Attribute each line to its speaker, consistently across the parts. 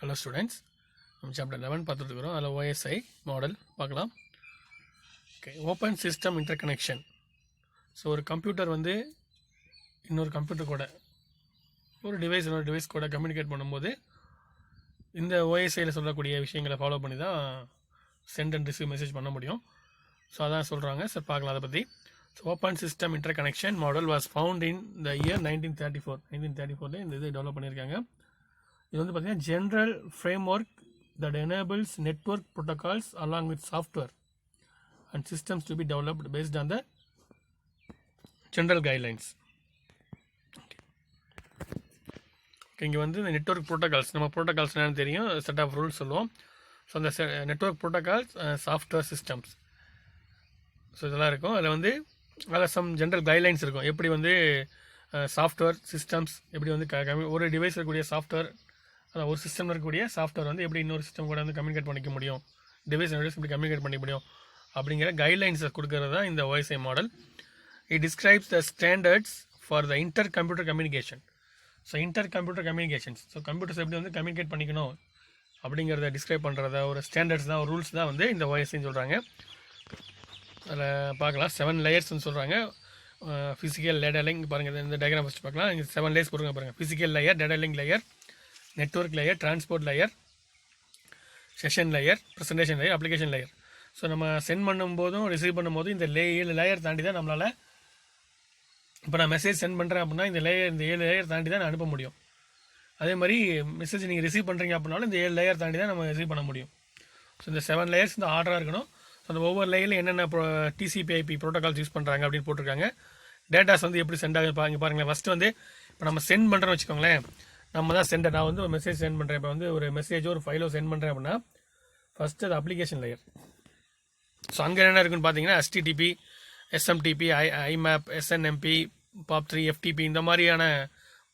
Speaker 1: Hello students, நம்ம chapter 11 பார்த்துட்டு இருக்கிறோம். அதில் OSI மாடல் பார்க்கலாம். Okay, open system interconnection. So ஒரு கம்ப்யூட்டர் வந்து இன்னொரு கம்ப்யூட்டர் கூட ஒரு டிவைஸ் கூட கம்யூனிகேட் பண்ணும்போது இந்த OSIயில் சொல்லக்கூடிய விஷயங்களை ஃபாலோ பண்ணி தான் சென்ட் அண்ட் ரிசீவ் மெசேஜ் பண்ண முடியும். ஸோ அதான் சொல்கிறாங்க. சார் பார்க்கலாம் அதை பற்றி. So open system interconnection model was found in the year 1934 இந்த இது டெவலப் பண்ணியிருக்காங்க. இது வந்து பார்த்தீங்கன்னா general frame work that enables network protocols along with software and systems to be developed based on the general guidelines. Okay, இங்கே வந்து இந்த network protocols, நம்ம ப்ரோட்டோகால்ஸ் என்னன்னு தெரியும், செட் ஆஃப் ரூல்ஸ் சொல்லுவோம். ஸோ அந்த network protocols, software systems, so இதெல்லாம் இருக்கும். அதில் வந்து அதில் சம் ஜென்ரல் கைட்லைன்ஸ் இருக்கும். எப்படி வந்து சாஃப்ட்வேர் சிஸ்டம்ஸ் எப்படி வந்து ஒரு டிவைஸ் இருக்கக்கூடிய சாஃப்ட்வேர், அதான் ஒரு சிஸ்டம் இருக்கக்கூடிய சாஃப்ட்வேர் வந்து எப்படி இன்னொரு சிஸ்டம் கூட வந்து கம்யூனிகேட் பண்ணிக்க முடியும், டிவைஸ் எப்படி கம்யூனிகேட் பண்ணிக்க முடியும் அப்படிங்கிற கைட்லைன்ஸை கொடுக்கறது தான் இந்த OSI model. It describes the standards for the inter computer communication. So inter computer communications, so computers எப்படி வந்து கம்யூனிகேட் பண்ணிக்கணும் அப்படிங்கிறத டிஸ்கிரைப் பண்ணுறத ஒரு ஸ்டாண்டர்ட்ஸ் தான், ஒரு ரூல்ஸ் தான் வந்து இந்த OSIன்னு சொல்கிறாங்க. அதில் பார்க்கலாம் 7 லேயர்ஸ்ன்னு சொல்கிறாங்க. ஃபிசிக்கல் டேட்டா லிங்க் பாருங்கள், இந்த டயக்ராம் ஃபஸ்ட்டு பார்க்கலாம். இங்கே 7 லேயர்ஸ் போடுங்க பாருங்கள். Physical layer, data link layer, network layer, transport layer, session layer, presentation layer, application layer. So நம்ம சென்ட் பண்ணும்போதும் ரிசீவ் பண்ணும்போதும் இந்த 7 லேயர் தாண்டி தான் நம்மளால், இப்போ நான் மெசேஜ் சென்ட் பண்ணுறேன் அப்படின்னா இந்த 7 லேயர் தாண்டி தான் நான் அனுப்ப முடியும். அதே மாதிரி மெசேஜ் நீங்கள் ரிசீவ் பண்ணுறீங்க அப்படின்னாலும் இந்த 7 லேயர் தாண்டி தான் நம்ம ரிசீவ் பண்ண முடியும். ஸோ இந்த 7 லேயர்ஸ் இந்த ஆர்டராக இருக்கணும். ஸோ அந்த ஒவ்வொரு லேயரில் என்னென்ன TCP/IP ப்ரோட்டோகால்ஸ் யூஸ் பண்ணுறாங்க அப்படின்னு போட்டிருக்காங்க. டேட்டாஸ் வந்து எப்படி சென்ட் ஆகுது இங்கே பாருங்களேன். ஃபஸ்ட்டு வந்து இப்போ நம்ம சென்ட் பண்ணுறோன்னு வச்சுக்கோங்களேன், நம்ம தான் சென்டர். நான் வந்து ஒரு மெசேஜ் சென்ட் பண்ணுறேன், இப்போ வந்து ஒரு மெசேஜோ ஒரு ஃபைலோ சென்ட் பண்ணுறேன் அப்படின்னா ஃபஸ்ட்டு அது அப்ளிகேஷன் லேயர். ஸோ அங்கே என்ன இருக்குன்னு பார்த்தீங்கன்னா HTTP, SMTP, IMAP, SNMP, POP3, FTP இந்த மாதிரியான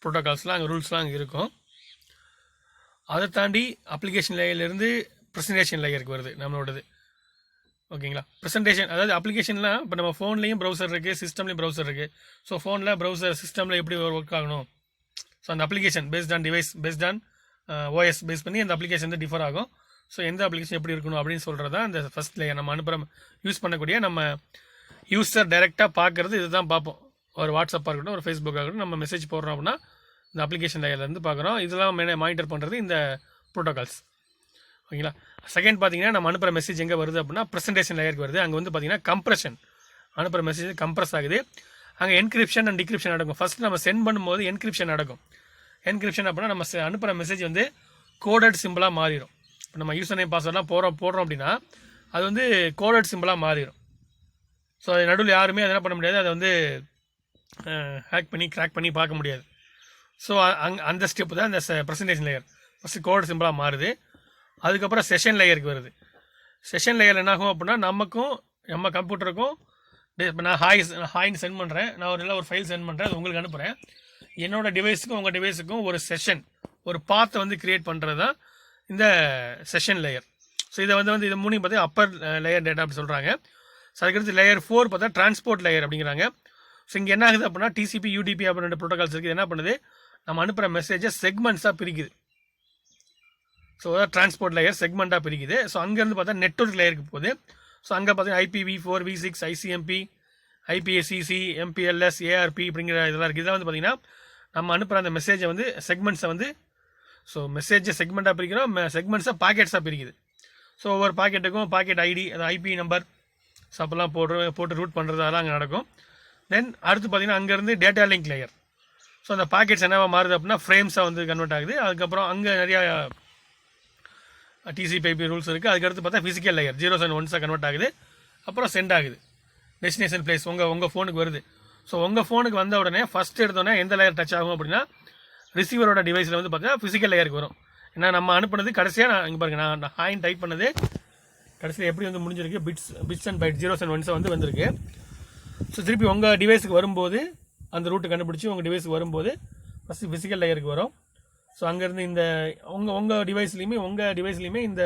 Speaker 1: ப்ரோட்டோகால்ஸ்லாம் அங்கே ரூல்ஸ்லாம் அங்கே இருக்கும். அதை தாண்டி அப்ளிகேஷன் லேயர்லேருந்து ப்ரெசன்டேஷன் லேயருக்கு வருது நம்மளோடது. ஓகேங்களா, ப்ரெசன்டேஷன் அதாவது அப்ளிகேஷன்லாம் இப்போ நம்ம ஃபோன்லேயும் ப்ரௌசர் இருக்குது, சிஸ்டம்லேயும் ப்ரௌசர் இருக்குது. ஸோ ஃபோனில் ப்ரௌசர், சிஸ்டமில் எப்படி ஒர்க் ஆகணும், ஸோ அந்த application based on device, based on OS base பண்ணி அந்த அப்ளிகேஷன் வந்து டிஃபர் ஆகும். ஸோ எந்த அப்ளிகேஷன் எப்படி இருக்கணும் அப்படின்னு சொல்கிறது தான் இந்த ஃபஸ்ட் லேயர். நம்ம அனுப்புகிற யூஸ் பண்ணக்கூடிய நம்ம யூஸர் டைரெக்டாக பார்க்குறது இது தான் பார்ப்போம். ஒரு வாட்ஸ்அப்பாக இருக்கட்டும், ஒரு ஃபேஸ்புக்காக இருக்கட்டும், நம்ம மெசேஜ் போடுறோம் அப்படின்னா இந்த அப்ளிகேஷன் லேயர்லேருந்து பார்க்குறோம். இதெல்லாம் மானிட்டர் பண்ணுறது இந்த ப்ரோட்டோகால்ஸ். ஓகேங்களா. செகண்ட் பார்த்தீங்கன்னா நம்ம அனுப்புகிற மெசேஜ் எங்கே வருது அப்படின்னா ப்ரெசன்டேஷன் லேயருக்கு வருது. அங்கே வந்து பார்த்தீங்கன்னா கம்ப்ரெஷன், அனுப்புகிற மெசேஜ் கம்ப்ரெஸ் ஆகுது. அங்கே என்கிரிப்ஷன் அண்ட் டிகிரிப்ஷன் நடக்கும். ஃபஸ்ட்டு நம்ம சென்ட் பண்ணும்போது என்கிரிப்ஷன் நடக்கும். என்கிரிப்ஷன் அப்படின்னா நம்ம அனுப்புகிற மெசேஜ் வந்து கோடட் சிம்பிளாக மாறிடும். இப்போ நம்ம யூசர் நேம் பாஸ்வேர்ட்லாம் போடுறோம் அப்படின்னா அது வந்து கோடட் சிம்பிளாக மாறிடும். ஸோ அது நடுவில் யாருமே அதை என்ன பண்ண முடியாது, அதை வந்து ஹேக் பண்ணி கிராக் பண்ணி பார்க்க முடியாது. ஸோ அந்த ஸ்டெப்பு தான் இந்த ப்ரெசன்டேஷன் லேயர். ஃபஸ்ட்டு கோடட் சிம்பிளாக மாறுது. அதுக்கப்புறம் செஷன் லேயருக்கு வருது. செஷன் லேயர் என்ன ஆகும் அப்படின்னா நமக்கும் நம்ம கம்ப்யூட்டருக்கும், இப்போ நான் ஹாய்ன்னு சென்ட் பண்ணுறேன், நான் ஒரு ஃபைல் சென்ட் பண்ணுறேன், அது உங்களுக்கு அனுப்புகிறேன். என்னோட டிவைஸுக்கும் உங்கள் டிவைஸுக்கும் ஒரு செஷன், ஒரு பாத்தை வந்து கிரியேட் பண்ணுறது தான் இந்த செஷன் லேயர். ஸோ இதை வந்து இது மூணு பார்த்தா அப்பர் லேயர் டேட்டா அப்படி சொல்கிறாங்க. ஸோ அதுக்கடுத்து லேயர் 4 பார்த்தா டிரான்ஸ்போர்ட் லேயர் அப்படிங்கிறாங்க. ஸோ இங்கே என்ன ஆகுது அப்படின்னா TCP, UDP அப்படின்ற ப்ரோட்டோகால்ஸ் இருக்குது. என்ன பண்ணுது, நம்ம அனுப்புகிற மெசேஜை செக்மெண்ட்ஸாக பிரிக்குது. ஸோ அதாவது டிரான்ஸ்போர்ட் லேயர் செக்மெண்ட்டாக பிரிக்குது. ஸோ அங்கேருந்து பார்த்தா நெட்வொர்க் லேயருக்கு போகுது. ஸோ அங்கே பார்த்தீங்கன்னா IPv4, V6, ICMP, IPACC, MPLS, ARP அப்படிங்கிற இதெல்லாம் இருக்குது. இதெல்லாம் வந்து பார்த்தீங்கன்னா நம்ம அனுப்புகிற அந்த மெசேஜை வந்து செக்மெண்ட்ஸை வந்து, ஸோ மெசேஜை செக்மெண்ட்டாக பிரிக்கிறோம், செக்மெண்ட்ஸை பாக்கெட்ஸாக பிரிக்குது. ஸோ ஒவ்வொரு பாக்கெட்டுக்கும் பாக்கெட் ஐடி, அது IP நம்பர், ஸோ அப்போல்லாம் போட்டு ரூட் பண்ணுறது அதெல்லாம் அங்கே நடக்கும். தென் அடுத்து பார்த்தீங்கன்னா அங்கேருந்து டேட்டா லிங்க் லேயர். ஸோ அந்த பாக்கெட்ஸ் என்னவா மாறுது அப்படின்னா ஃப்ரேம்ஸாக வந்து கன்வெர்ட் ஆகுது. அதுக்கப்புறம் அங்கே நிறையா TCP/IP ரூல்ஸ் இருக்குது. அதுக்கடுத்து பார்த்தா physical layer 0s and 1s convert ஆகுது. அப்புறம் சென்ட் ஆகுது, டெஸ்டினேஷன் பிளேஸ் உங்கள் ஃபோனுக்கு வருது. ஸோ உங்கள் ஃபோனுக்கு வந்த உடனே ஃபஸ்ட் எடுத்தோடனே எந்த லேயர் டச் ஆகும் அப்படின்னா ரிசீவரோட டிவைஸில் வந்து பார்த்தீங்கன்னா ஃபிசிக்கல் லேயருக்கு வரும். ஏன்னா நம்ம அனுப்புனது கடைசியாக நான் இங்கே பாருங்கள், நான் ஹாயின் டைப் பண்ணது கடைசியில் எப்படி வந்து முடிஞ்சிருக்கு, bits and byte 0s and 1s வந்து வந்திருக்கு. ஸோ திருப்பி உங்கள் டிவைஸுக்கு வரும்போது அந்த ரூட்டை கண்டுபிடிச்சி உங்கள் டிவைஸுக்கு வரும்போது ஃபஸ்ட்டு ஃபிசிக்கல் லேயருக்கு வரும். ஸோ அங்கேருந்து இந்த உங்கள் டிவைஸ்லையுமே இந்த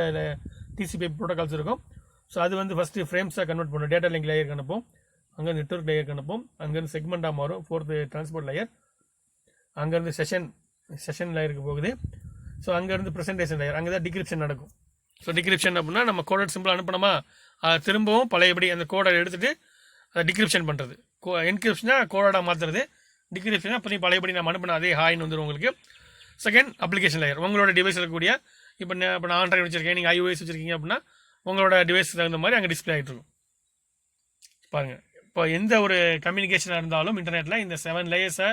Speaker 1: TCP ப்ரோட்டோகால்ஸ் இருக்கும். ஸோ அது வந்து ஃபஸ்ட்டு ஃப்ரேம்ஸாக கன்வெர்ட் பண்ணும், டேட்டா லிங்க் லேயருக்கு அனுப்பும், அங்கே நெட்வொர்க் லேயருக்கு அனுப்பும், அங்கேருந்து செக்மெண்ட்டாக மாறும், 4th டிரான்ஸ்போர்ட் லேயர், அங்கேருந்து செஷன் லேயருக்கு போகுது. ஸோ அங்கேருந்து ப்ரெசன்டேஷன் லேயர், அங்கே தான் டிகிரிப்ஷன் நடக்கும். ஸோ டிகிரிப்ஷன் அப்படின்னா நம்ம கோடட் சிம்பிள் அனுப்பினோமா, அதை திரும்பவும் பழையபடி அந்த கோடை எடுத்துகிட்டு அதை டிகிரிப்ஷன் பண்ணுறது. என்கிரிப்ஷனாக கோடாக மாற்றுறது, டிகிரிப்ஷனாக இப்போ பழையபடி நம்ம அனுப்பின அதே ஹாய்னு வந்துடும் உங்களுக்கு. செகண்ட் அப்ளிகேஷன் லேயர், உங்களோட டிவைஸ் இருக்கக்கூடிய இப்போ நான் ஆண்ட்ராய்டு வச்சுருக்கேன், நீங்கள் iOS வச்சுருக்கீங்க அப்படின்னா உங்களோட டிவைஸ் தகுந்த மாதிரி அங்கே டிஸ்பிளே ஆகிட்டு இருக்கும். பாருங்கள், இப்போ எந்த ஒரு கம்யூனிகேஷனாக இருந்தாலும் இன்டர்நெட்டில் இந்த 7 லேயர்ஸை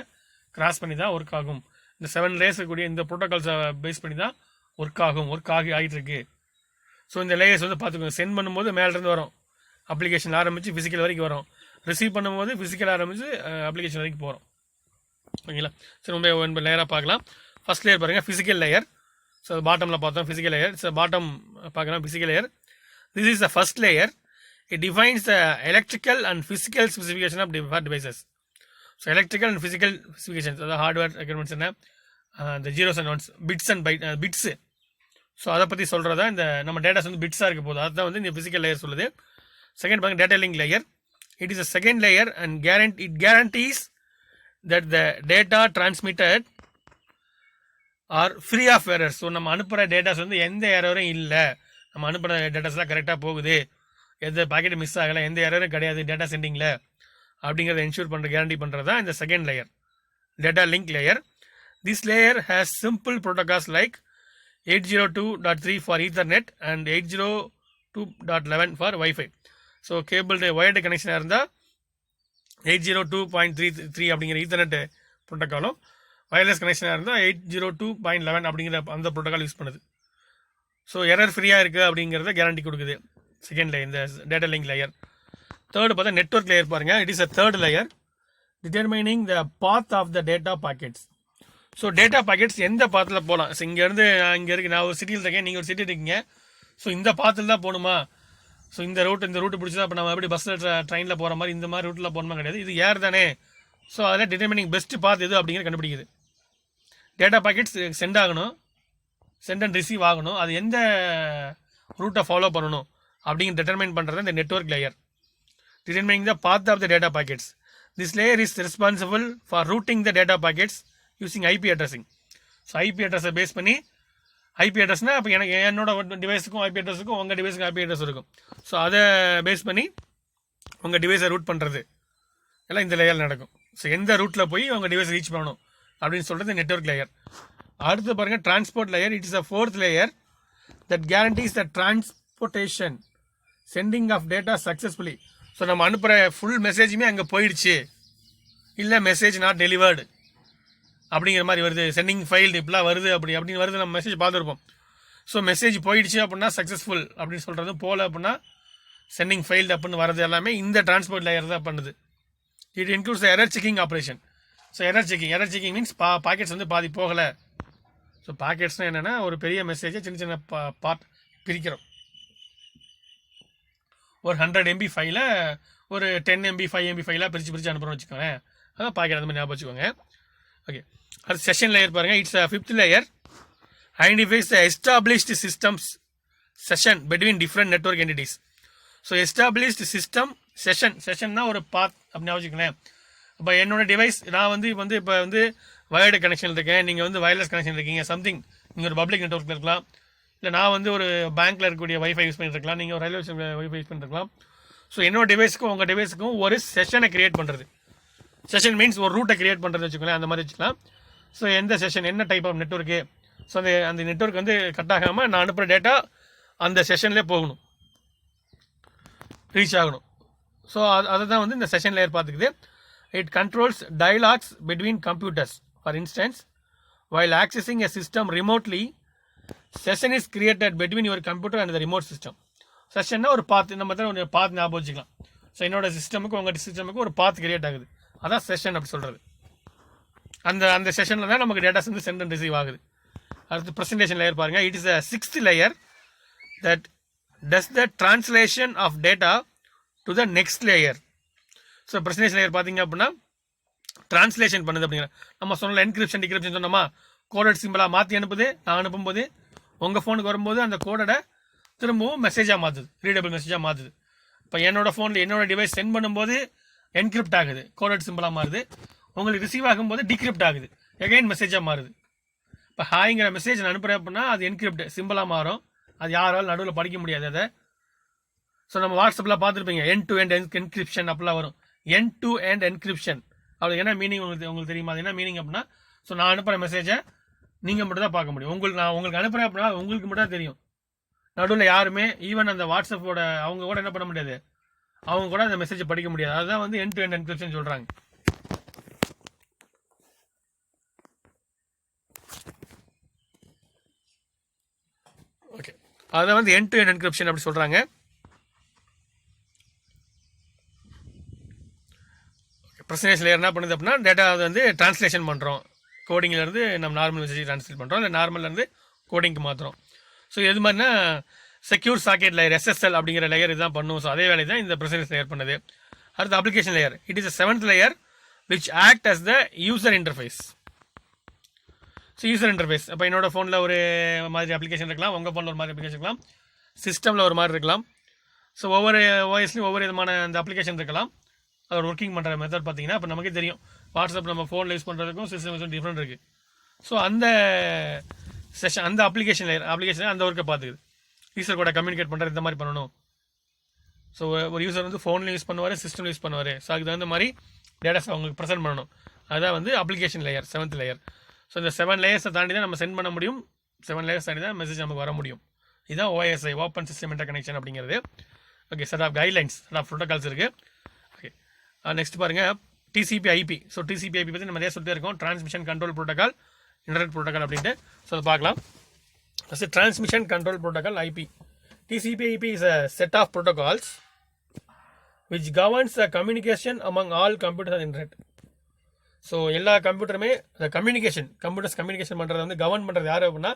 Speaker 1: கிராஸ் பண்ணி தான் ஒர்க் ஆகும். இந்த 7 லேயர்ஸ் கூடிய இந்த ப்ரோட்டோகால்ஸை பேஸ் பண்ணி தான் ஒர்க் ஆகிட்டு இருக்கு. ஸோ இந்த லேயர்ஸ் வந்து பார்த்துக்கோங்க. சென்ட் பண்ணும்போது மேலேருந்து வரும், அப்ளிகேஷன் ஆரம்பித்து ஃபிசிக்கல் வரைக்கும் வரும். ரிசீவ் பண்ணும்போது ஃபிசிக்கல் ஆரம்பித்து அப்ளிகேஷன் வரைக்கும் போகிறோம். ஓகேங்களா? சரி, ரொம்ப லேயராக பார்க்கலாம். ஃபஸ்ட் லேயர் பாருங்கள், ஃபிசிக்கல் லேயர். ஸோ பாட்டமில் பார்த்தோம் ஃபிசிக்கல் லேயர். ஸோ பாட்டம் பார்க்கலாம், physical layer. This is the first layer. It defines the electrical and physical specification of devices. So electrical and physical specifications, the hardware requirements என்ன, the zeros and ones, bits and bits. So அதை பற்றி சொல்கிறதா இந்த நம்ம datas வந்து பிட்ஸாக இருக்க போகுது. அதுதான் வந்து இந்த ஃபிசிக்கல் லேயர் சொல்லுது. செகண்ட் பாருங்க, data link layer. It is a second layer and it guarantees that the data transmitted are free of errors. So நம்ம அனுப்புகிற டேட்டாஸ் வந்து எந்த எரரும் இல்லை, நம்ம அனுப்புகிற டேட்டாஸ்லாம் கரெக்டாக போகுது, எந்த பாக்கெட் மிஸ் ஆகலை, எந்த எரரும் கிடையாது டேட்டா சென்டிங்கில் அப்படிங்கிறத என்ஷூர் பண்ணுற கேரண்டி பண்ணுறது தான் இந்த second layer, data link layer. This layer has simple protocols like 802.3 for Ethernet and 802.11 for wifi. So cable wired கனெக்ஷனாக இருந்தால் 802.33 அப்படிங்கிற ஈத்தர்நெட் ப்ரோட்டோக்காலும், வயர்லெஸ் கனெக்ஷனாக இருந்தால் 802.11 அப்படிங்கிற அந்த ப்ரோட்டோக்கால் யூஸ் பண்ணுது. ஸோ எரர் ஃப்ரீயாக இருக்குது அப்படிங்கிறத கேரண்டி கொடுக்குது செகண்ட் லேயர், இந்த டேட்டா லிங்க் லேயர். தேர்டு பார்த்தா நெட்வொர்க் லேயர் பாருங்கள். It is a third layer determining the path of the data packets. So data packets எந்த பாத்தில் போகலாம். ஸோ இங்கேருந்து இங்கே இருக்குது, நான் ஒரு சிட்டியில் இருக்கேன், நீங்கள் ஒரு சிட்டி இருக்கீங்க. ஸோ இந்த பாத்தில் தான் போகணுமா, ஸோ இந்த ரூட்டு பிடிச்சி தான் இப்போ நம்ம எப்படி பஸ்ஸில் ட்ரெயினில் போகிற மாதிரி இந்த மாதிரி ரூட்டில் போகணுமா கிடையாது, இது ஏர் தானே. ஸோ அதில் டிட்டர்மினிங் பெஸ்ட் பாத் எது அப்படிங்கிற கண்டுபிடிக்குது. டேட்டா பாக்கெட்ஸ் சென்ட் ஆகணும், சென்ட் அண்ட் ரிசீவ் ஆகணும், அது எந்த ரூட்டை ஃபாலோ பண்ணணும் அப்படிங்கிற டிட்டர்மைன் பண்ணுறது இந்த network layer. Determining the path of the data packets. This layer is responsible for routing the data packets using IP addressing. So IP அட்ரஸை பேஸ் பண்ணி, ஐபி அட்ரஸ்னால் இப்போ எனக்கு என்னோட டிவைஸுக்கும் ஐபி அட்ரஸுக்கும் உங்கள் டிவைஸுக்கும் ஐபி அட்ரஸ் இருக்கும். ஸோ அதை பேஸ் பண்ணி உங்கள் டிவைஸை ரூட் பண்ணுறது எல்லாம் இந்த லேயர் நடக்கும். ஸோ எந்த ரூட்டில் போய் உங்கள் டிவைஸ் ரீச் பண்ணணும் அப்படின்னு சொல்கிறது நெட்வொர்க் லேயர். அடுத்து பாருங்கள், transport layer. It is a fourth layer that guarantees the transportation sending of data successfully. So நம்ம அனுப்புகிற ஃபுல் மெசேஜுமே அங்கே போயிடுச்சு, இல்லை மெசேஜ் நாட் டெலிவர்டு அப்படிங்கிற மாதிரி வருது, சென்டிங் ஃபைல்டு இப்பெல்லாம் வருது அப்படின்னு வருது, நம்ம மெசேஜ் பார்த்துருப்போம். ஸோ மெசேஜ் போயிடுச்சு அப்படின்னா சக்ஸஸ்ஃபுல் அப்படின்னு சொல்கிறது, போகல அப்படின்னா சென்டிங் ஃபைல்டு அப்படின்னு வரது எல்லாமே இந்த டிரான்ஸ்போர்ட் லேயர் தான் பண்ணுது. It includes error checking operation. So error checking means pockets வந்து பாதி போகலை. ஸோ பாக்கெட்ஸ்னால் என்னென்னா ஒரு பெரிய மெசேஜை சின்ன சின்ன பார்ட் பிரிக்கிறோம். ஒரு 100 MB ஃபைல ஒரு 10 MB 5 MB ஃபைலாக பிரித்து அனுப்புகிறோம் வச்சுக்கோங்க, அதான் பாக்கெட் அந்த மாதிரி ஞாபகம் வச்சுக்கோங்க. ஓகே, அது செஷன் லேயர் பாருங்கள். It's a fifth layer. Identifies the established systems session between different network entities. So established system செஷன்னா ஒரு பாத் அப்படின்னு வச்சுக்கோங்களேன். இப்போ என்னோடய டிவைஸ் நான் வந்து இப்போ வந்து வயர்டு கனெக்ஷன் இருக்கேன், நீங்கள் வந்து வயர்லெஸ் கனெக்ஷன் இருக்கீங்க, சம்திங் நீங்கள் ஒரு பப்ளிக் நெட்வொர்க்கில் இருக்கலாம், இல்லை நான் வந்து ஒரு பேங்க்கில் இருக்கக்கூடிய வைஃபை யூஸ் பண்ணிட்டுருக்கலாம், நீங்கள் ஒரு ரயில்வே ஸ்டேஷன் வைஃபை யூஸ் பண்ணிருக்கலாம். ஸோ என்னோட டிவைஸுக்கும் உங்கள் டிவைஸுக்கும் ஒரு செஷனை கிரியேட் பண்ணுறது. செஷன் மீன்ஸ் ஒரு ரூட்டை கிரியேட் பண்ணுறது வச்சுக்கோங்களேன், அந்த மாதிரி வச்சுக்கலாம். ஸோ எந்த செஷன் என்ன டைப் ஆஃப் நெட்வொர்க்கு, ஸோ அந்த நெட்வொர்க் வந்து கட் ஆகாமல் நான் அனுப்புகிற டேட்டா அந்த செஷன்லேயே போகணும், ரீச் ஆகணும். ஸோ அதை தான் வந்து இந்த செஷன் லேயர் பார்த்துக்குது. It controls dialogs between computers. For instance, while accessing a system remotely, session is created between your computer and the remote system. செஷன்னா ஒரு பாத், நம்ம தான் ஒரு பாத் ஞாபகம் வச்சுக்கலாம். ஸோ என்னோட சிஸ்டமுக்கு உங்கள் சிஸ்டமுக்கு ஒரு பாத் கிரியேட் ஆகுது, அதான் செஷன் அப்படி சொல்கிறது. அந்த செஷனில் தான் நமக்கு டேட்டாஸ் வந்து சென்ட் அண்ட் ரிசீவ் ஆகுது. அடுத்து ப்ரெசன்டேஷன் லேயர் பாருங்கள். It is a sixth layer that does the translation of data to the next layer. So presentation layer பார்த்தீங்க அப்படின்னா ட்ரான்ஸ்லேஷன் பண்ணுது அப்படிங்கிற, நம்ம சொன்ன என்கிரிப்ஷன் டிகிரிப்ஷன் சொன்னோமா, கோடட் சிம்பிளாக மாற்றி அனுப்புது. நான் அனுப்பும்போது உங்கள் ஃபோனுக்கு வரும்போது அந்த கோடை திரும்பவும் மெசேஜாக மாற்றுது, ரீடபிள் மெசேஜாக மாற்றுது. இப்போ என்னோடய ஃபோனில் என்னோடய டிவைஸ் சென்ட் பண்ணும்போது என்கிரிப்ட் ஆகுது, கோடட் சிம்பிளாக மாறுது. உங்களுக்கு ரிசீவ் ஆகும்போது டிகிரிப்ட் ஆகுது, எகைன் மெசேஜாக மாறுது. இப்போ ஹாய்ங்கிற மெசேஜ் நான் அனுப்புகிறேன் அப்படின்னா அது என்கிரிப்ட் சிம்பிளாக மாறும், அது யாராலும் நடுவில் படிக்க முடியாது அதை. ஸோ நம்ம வாட்ஸ்அப்பில் பார்த்துருப்பீங்க எண்ட் டு எண்ட் என்கிரிப்ஷன் அப்படிலாம் வரும். எண்ட் டு எண்ட் என்கிரிப்ஷன் அப்படி என்ன மீனிங் உங்களுக்கு தெரியுமா? அது என்ன மீனிங் அப்படின்னா, ஸோ நான் அனுப்புகிற மெசேஜை நீங்கள் மட்டும் தான் பார்க்க முடியும். நான் உங்களுக்கு அனுப்புகிறேன் அப்படின்னா உங்களுக்கு மட்டும் தான் தெரியும். நடுவில் யாருமே ஈவன் அந்த வாட்ஸ்அப்போட அவங்க கூட என்ன பண்ண முடியாது, அவங்க கூட அந்த மெசேஜை படிக்க முடியாது. அதுதான் வந்து எண்ட் டு எண்ட் என்கிரிப்ஷன் சொல்கிறாங்க. ஓகே, அதான் வந்து எண்ட் டு எண்ட் என்கிரிப்ஷன் அப்படி சொல்கிறாங்க. ப்ரெசன்டேஷன் லேயர் என்ன பண்ணுது அப்படின்னா, டேட்டா வந்து டிரான்ஸ்லேஷன் பண்ணுறோம். கோடிங்லேருந்து நம்ம நார்மல் மெசேஜ் ட்ரான்ஸ்லேட் பண்ணுறோம், இல்லை நார்மல்லேருந்து கோடிங்க்கு மாற்றுறோம். ஸோ எது மாதிரினா செக்யூர் சாக்கெட் லேயர் SSL அப்படிங்கிற லேயர் இதுதான் பண்ணுவோம். ஸோ அதே வேலை தான் இந்த ப்ரெசன்டேஷன் லேயர் பண்ணுது. அடுத்து application layer. It is 7th layer which act as the user interface. So user interface அப்போ என்னோட ஃபோனில் ஒரு மாதிரி அப்ளிகேஷன் இருக்கலாம், உங்கள் ஃபோனில் ஒரு மாதிரி அப்ளிகேஷன் இருக்கலாம், சிஸ்டமில் ஒரு மாதிரி இருக்கலாம். ஸோ ஒவ்வொரு OSலையும் ஒவ்வொரு விதமான அந்த அப்ளிகேஷன் இருக்கலாம். அதோட ஒர்க்கிங் பண்ணுற மெத்தட் பார்த்தீங்கன்னா இப்போ நமக்கே தெரியும். வாட்ஸ்அப் நம்ம ஃபோனில் யூஸ் பண்ணுறதுக்கும் சிஸ்டம் யூஸ் டிஃப்ரெண்ட் இருக்குது. ஸோ அந்த செஷன் அந்த அப்ளிகேஷன் அந்த ஒர்க்கை பார்த்துக்குது. யூசர் கூட கம்யூனிகேட் பண்ணுறது இந்த மாதிரி பண்ணணும். ஸோ ஒரு யூசர் வந்து ஃபோனில் யூஸ் பண்ணுவார், சிஸ்டம் யூஸ் பண்ணுவார். ஸோ அதுக்கு தகுந்த மாதிரி டேட்டாஸ் அவங்களுக்கு ப்ரெசென்ட் பண்ணணும். அதுதான் வந்து application layer, 7th layer. So இந்த 7 லேயர்ஸை தாண்டி தான் நம்ம சென்ட் பண்ண முடியும். 7 லேயர்ஸ் தாண்டி தான் மெசேஜ் நமக்கு வர முடியும். இதுதான் OSI, open system interconnection அப்படிங்கிறது. Okay, set of guidelines, set of protocols இருக்குது. ஓகே, நெக்ஸ்ட் பாருங்கள் TCP/IP. ஸோ TCP/IP பற்றி நம்ம நிறைய சொல்லிட்டே இருக்கோம். Transmission control protocol, internet protocol அப்படின்ட்டு. ஸோ அதை பார்க்கலாம். First transmission control protocol IP. TCP/IP is a set of protocols which governs the communication among all computers on internet. So எல்லா கம்ப்யூட்டருமே இந்த கம்ப்யூட்டர்ஸ் கம்யூனிகேஷன் பண்ணுறது வந்து கவர்ன் பண்ணுறது யார் அப்படின்னா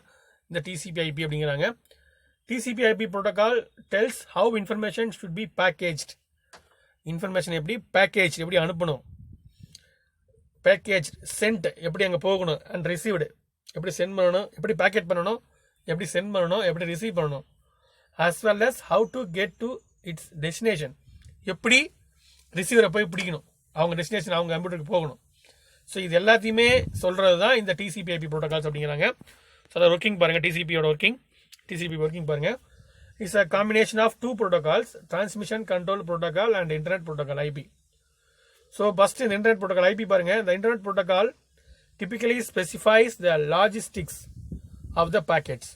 Speaker 1: இந்த TCP/IP அப்படிங்கிறாங்க. TCP/IP protocol tells how information should be packaged. Information எப்படி பேக்கேஜ், எப்படி அனுப்பணும், பேக்கேஜ் சென்ட் எப்படி அங்கே போகணும், அண்ட் ரிசீவ்டு எப்படி சென்ட் பண்ணணும், எப்படி பேக்கெட் பண்ணணும், எப்படி சென்ட் பண்ணணும், எப்படி ரிசீவ் பண்ணணும், as well as how to get to its destination. எப்படி ரிசீவரை போய் பிடிக்கணும், அவங்க டெஸ்டினேஷன் அவங்க கம்ப்யூட்டருக்கு போகணும். ஸோ இது எல்லாத்தையுமே சொல்கிறது தான் இந்த TCP/IP ப்ரோட்டோகால்ஸ் அப்படிங்கிறாங்க. ஸோ அதை ஒர்க்கிங் பாருங்கள், TCP ஒர்க்கிங் பாருங்கள். It's a combination of 2 protocols, transmission control protocol and internet protocol IP. So first இந்த இன்டர்நெட் ப்ரோட்டோகால் IP பாருங்கள். இந்த internet protocol typically specifies the logistics of the packets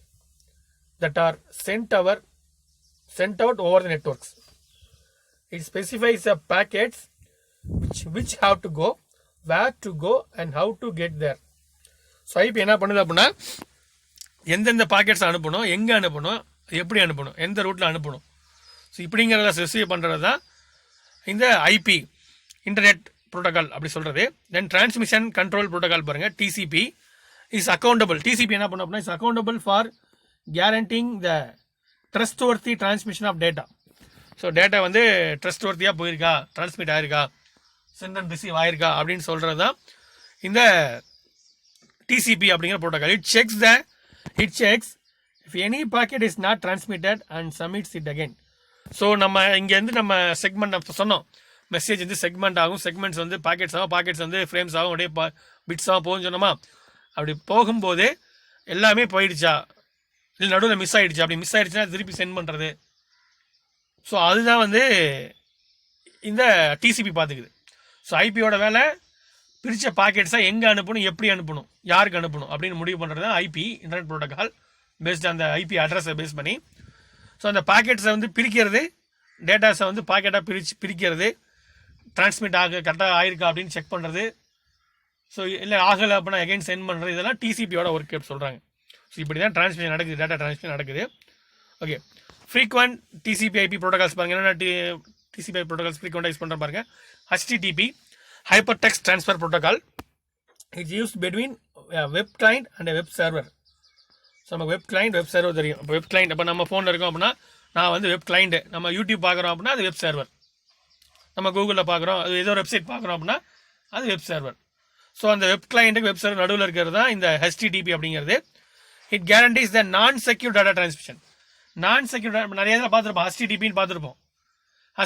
Speaker 1: that are sent out over the networks. It specifies the packets which have to go, where to go and how to get there. So IP என்ன பண்ணுது அப்படின்னா எந்தெந்த pockets அனுப்பணும், எங்கே அனுப்பணும், எப்படி அனுப்பணும், எந்த ரூட்டில் அனுப்பணும். ஸோ இப்படிங்கிறத ரிசீவ் பண்ணுறது தான் இந்த IP இன்டர்நெட் ப்ரோட்டோகால் அப்படி சொல்கிறது. தென் டிரான்ஸ்மிஷன் கண்ட்ரோல் ப்ரோட்டோகால் பாருங்கள். TCP is accountable. TCP என்ன பண்ணும் அப்படின்னா is accountable for guaranteeing the trustworthy transmission of data. So data வந்து ட்ரஸ்ட்வர்த்தியாக போயிருக்கா, டிரான்ஸ்மிட் ஆயிருக்கா, சென்ட் அண்ட் ரிசீவ் ஆயிருக்கா அப்படின்னு சொல்கிறது தான் இந்த TCP அப்படிங்கிற protocol. It checks if any packet is not transmitted and submits it again. So நம்ம இங்கேருந்து நம்ம செக்மெண்ட் சொன்னோம், மெசேஜ் வந்து செக்மெண்ட் ஆகும், செக்மெண்ட்ஸ் வந்து பாக்கெட்ஸ் ஆகும், பாக்கெட்ஸ் வந்து ஃப்ரேம்ஸ் ஆகும், அப்படியே பிட்ஸ் ஆகும் போகும்னு சொன்னோமா. அப்படி போகும்போது எல்லாமே போயிடுச்சா, இல்லை நடுவில் மிஸ் ஆகிடுச்சு, அப்படி மிஸ் ஆகிடுச்சுன்னா திருப்பி சென்ட் பண்ணுறது. ஸோ அதுதான் வந்து இந்த TCP பார்த்துக்குது. ஸோ IPயோட வேலை பிரித்த பாக்கெட்ஸாக எங்கே அனுப்பணும், எப்படி அனுப்பணும், யாருக்கு அனுப்பணும் அப்படின்னு முடிவு பண்ணுறது தான் IP இன்டர்நெட் ப்ரோட்டோகால் பேஸ்ட் அந்த IP அட்ரஸை பேஸ் பண்ணி. ஸோ அந்த பாக்கெட்ஸை வந்து பிரிக்கிறது, டேட்டாஸை வந்து பாக்கெட்டாக பிரிக்கிறது, டிரான்ஸ்மிட் கரெக்டாக ஆயிருக்கா அப்படின்னு செக் பண்ணுறது. ஸோ இல்லை ஆகலை அப்படின்னா எகைன் சென்ட் பண்ணுறது, இதெல்லாம் TCPயோட ஒர்க் சொல்கிறாங்க. ஸோ இப்படி தான் டிரான்ஸ்மிஷன் நடக்குது, டேட்டா டிரான்ஸ்மிஷன் நடக்குது. ஓகே, ஃப்ரீக்வெண்ட் TCP/IP ப்ரோட்டோகால்ஸ் பாருங்கள். என்னென்ன TCP/IP ப்ரோட்டோகால்ஸ் ஃப்ரீக்வெண்ட்டாக யூஸ் பண்ணுற பாருங்கள். HTTP Hypertext Transfer Protocol. It's used between a web client and a web server. So நம்ம வெப் கிளைண்ட், வெப் சர்வர் தெரியும். இப்போ வெப் கிளைண்ட், இப்போ நம்ம ஃபோனில் இருக்கோம் அப்படின்னா நான் வந்து வெப் கிளைண்ட்டு, நம்ம யூடியூப் பார்க்குறோம் அப்படின்னா அது வெப் சர்வர், நம்ம கூகுளில் பார்க்குறோம், அது ஏதோ வெப்சைட் பார்க்குறோம் அப்படின்னா அது வெப் சர்வர். ஸோ அந்த வெப் கிளைண்ட்டுக்கு வெப் சர்வர் நடுவில் இருக்கிறது தான் இந்த HTTP அப்படிங்கிறது. இட் கேரண்டிஸ் த நான் செக்யூர் டேட்டா டிரான்ஸ்மிஷன். நான் செக்யூர் நிறைய இதில் பார்த்துருப்போம், HTTPன்னு பார்த்துருப்போம்.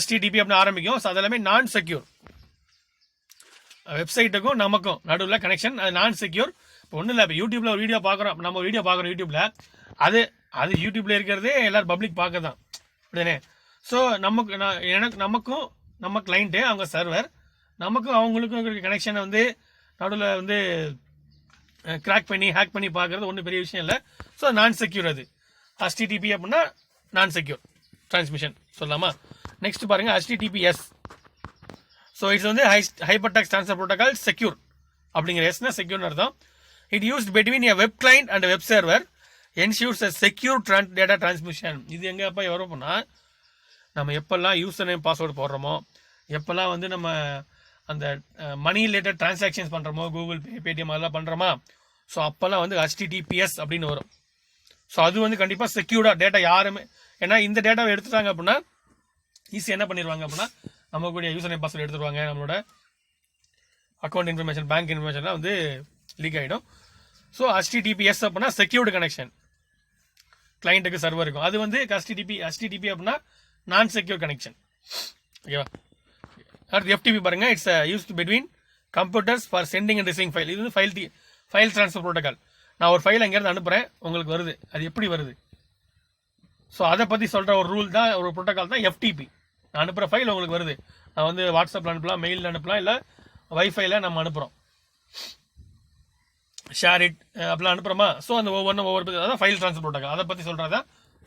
Speaker 1: HTTP அப்படின்னு ஆரம்பிக்கும். ஸோ அதெல்லாமே நான் செக்யூர், வெப்சைட்டுக்கும் நமக்கும் நடுவில் கனெக்ஷன், அது நான் செக்யூர். இப்போ ஒன்றும் இல்லை, இப்போ யூடியூப்பில் ஒரு வீடியோ பார்க்குறோம், நம்ம ஒரு வீடியோ பார்க்குறோம் யூடியூப்பில், அது அது யூடியூப்பில் இருக்கிறதே எல்லோரும் பப்ளிக் பார்க்க தான் அப்படிதானே. ஸோ நமக்கும் நம்ம கிளைண்ட்டு அவங்க சர்வர், நமக்கும் அவங்களுக்கும் இருக்கிற கனெக்ஷனை வந்து நடுவில் வந்து கிராக் பண்ணி ஹேக் பண்ணி பார்க்குறது ஒன்றும் பெரிய விஷயம் இல்லை. ஸோ நான் செக்யூர். அது HTTP அப்படின்னா நான் செக்யூர் டிரான்ஸ்மிஷன் சொல்லலாமா. நெக்ஸ்ட் பாருங்கள் HTTPS. ஸோ இட்ஸ் வந்து hyper text transfer protocol secure அப்படிங்கிற எஸ்னா செக்யூர்னு அர்த்தம். It used between a web client and web server ensures a secure data transmission. இது எங்கே எப்போ வரும்னா, நம்ம எப்போல்லாம் யூசர் நேம் பாஸ்வேர்டு போடுறோமோ, எப்போல்லாம் வந்து நம்ம அந்த மணி ரிலேட்டட் டிரான்சாக்ஷன்ஸ் பண்ணுறோமோ, கூகுள் பே, பேடிஎம் அதெல்லாம் பண்ணுறோமா, ஸோ அப்போல்லாம் வந்து HTTPS அப்படின்னு வரும். ஸோ அது வந்து கண்டிப்பாக செக்யூர்டாக டேட்டா யாருமே, ஏன்னா இந்த டேட்டாவை எடுத்துட்டாங்க அப்படின்னா ஈஸியாக என்ன பண்ணிடுவாங்க அப்படின்னா, நம்ம கூடிய யூசர் நேம் பாஸ்வேர்டு எடுத்துருவாங்க, நம்மளோட அக்கௌண்ட் இன்ஃபர்மேஷன், பேங்க் இன்ஃபர்மேஷன்லாம் வந்து லீக் ஆகிடும். ஸோ HTTPS அப்படின்னா செக்யூர்டு கனெக்ஷன், கிளைண்ட்டுக்கு சர்வருக்கும். அது வந்து HTTP அப்படின்னா நான் செக்யூர் கனெக்ஷன். ஓகேவா. அடுத்து FTP பாருங்க, it's used between computers for sending and receiving file. இது வந்து ஃபைல் ட்ரான்ஸ்ஃபர் ப்ரோட்டோகால். நான் ஒரு ஃபைல் எங்கேருந்து அனுப்புகிறேன், உங்களுக்கு வருது, அது எப்படி வருது, ஸோ அதை பற்றி சொல்கிற ஒரு ரூல் தான், ஒரு ப்ரோட்டோகால் தான் FTP. நான் அனுப்புகிற ஃபைல் உங்களுக்கு வருது, நான் வந்து வாட்ஸ்அப்பில் அனுப்பலாம், மெயிலில் அனுப்பலாம், இல்லை வைஃபைல நம்ம அனுப்புகிறோம், ஷேர் இட் அப்படிலாம் அனுப்புகிறோமா. ஸோ அந்த ஒவ்வொரு அதான் ஃபைல் ட்ரான்ஸ்ஃபர் ப்ரோட்டோகால், அதை பற்றி சொல்கிறதா